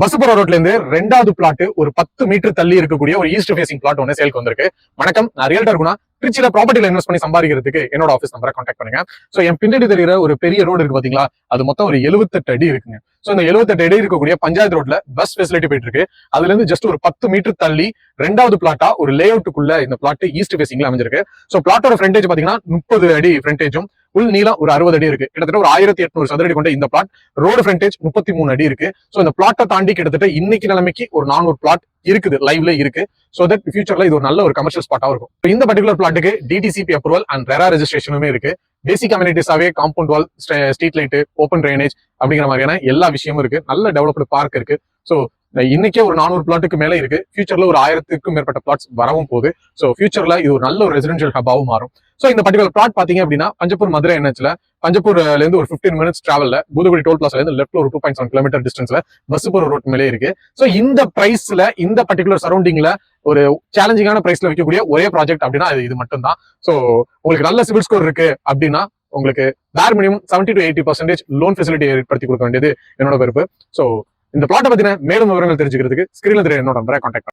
பசுபுர ரோட்ல இருந்து ரெண்டாவது பிளாட் ஒரு 10 மீட்டர் தள்ளி இருக்கக்கூடிய ஒரு ஈஸ்ட் ஃபேசிங் பிளாட் ஒன்னு சேல்க்கு வந்திருக்கு. வணக்கம், நான் ரியல்டர் குணா. திருச்சியில ப்ராப்பர்ட்டில இன்வெஸ்ட் பண்ணி சம்பாதிக்கிறதுக்கு என்னோட ஆஃபீஸ் நம்பரை கான்டாக்ட் பண்ணுங்க. சோ என் பின்னாடி தெரியுற ஒரு பெரிய ரோடு இருக்கு பாத்தீங்களா, அது மொத்தம் ஒரு 78 அடி இருக்குங்க. சோ இந்த 78 அடி இருக்கக்கூடிய பஞ்சாயத்து ரோட்ல பஸ் ஃபெசிலிட்டி போயிட்டு இருக்கு. அதுல இருந்து ஜஸ்ட் ஒரு 10 மீட்டர் தள்ளி ரெண்டாவது பிளாட்டா ஒரு லே அவுட்டுக்குள்ள இந்த பிளாட் ஈஸ்ட் ஃபேசிங்ல அமைஞ்சிருக்கு. சோ பிளாட்டோட ஃப்ரண்டேஜ் பாத்தீங்கன்னா 30 அடி ஃப்ரண்டேஜும், உள் நீளம் ஒரு 60 அடி இருக்கு. கிட்டத்தட்ட ஒரு 1800 சதுர அடி கொண்ட இந்த பிளாட் ரோடு ஃப்ரண்டேஜ் 33 அடி இருக்கு. சோ இந்த பிளாட்டை தாண்டி கிட்டத்தட்ட இன்னைக்கு நிலைமைக்கு ஒரு 400 பிளாட் இருக்குது, லைவ்ல இருக்கு. சோ தட் ஃபியூச்சர்ல இது ஒரு நல்ல ஒரு கமர்ஷியல் ஸ்பாட்டா இருக்கும். இந்த பர்டிகுலர் பிளாட்டுக்கு டிடிசிபி அப்ரூவல் அண்ட் ரெரா ரெஜிஸ்ட்ரேஷனுமே இருக்கு. பேசிக் கம்யூனிட்டிஸாவே compound wall, street light, open drainage அப்படிங்கிற மாதிரியான எல்லா விஷயமும் இருக்கு. நல்ல டெவலப்டு பார்க் இருக்கு. சோ இன்னைக்கே ஒரு 400 பிளாட்டுக்கு மேல இருக்கு. ஃபியூச்சர்ல ஒரு 1000க்கும் மேற்பட்ட பிளாட்ஸ் வரவும் போகுது. சோ ஃபியூச்சர்ல இது ஒரு நல்ல ஒரு ரெசிடென்ஷியல் ஹப்பாவும் மாறும். சோ இந்த பர்டிகுலர் பிளாட் பாத்தீங்க அப்படின்னா பஞ்சப்பூர் மதுரை என்ஹெச்ல, பஞ்சப்பூர்ல இருந்து ஒரு 15 மினிட்ஸ் டிராவல்ல, பூதகுடி டோல் பிளாஸ்ல இருந்து லெஃப்ட்ல ஒரு 2.7 கிலோமீட்டர் டிஸ்டன்ஸ்ல பசுபுர ரோட் மேலே இருக்கு. சோ இந்த பிரைஸ்ல, இந்த பர்டிகுலர் சரௌண்டிங்ல ஒரு சேலஞ்சிங்கான பிரைஸ்ல வைக்கக்கூடிய ஒரே ப்ராஜெக்ட் அப்படின்னா இது மட்டும் தான். சோ உங்களுக்கு நல்ல சிவில் ஸ்கோர் இருக்கு அப்படின்னா உங்களுக்கு பேர் மினிமம் 70 to 80% லோன் ஃபெசிலிட்டி ஏற்படுத்தி கொடுக்க வேண்டியது என்னோட விருப்பம். சோ இந்த பிளாட்டை பத்தின மேலும் விவரங்கள் தெரிஞ்சுக்கிறதுக்கு ஸ்கிரீன்ல தெரிய என்னோட நம்பரை கான்டாக்ட்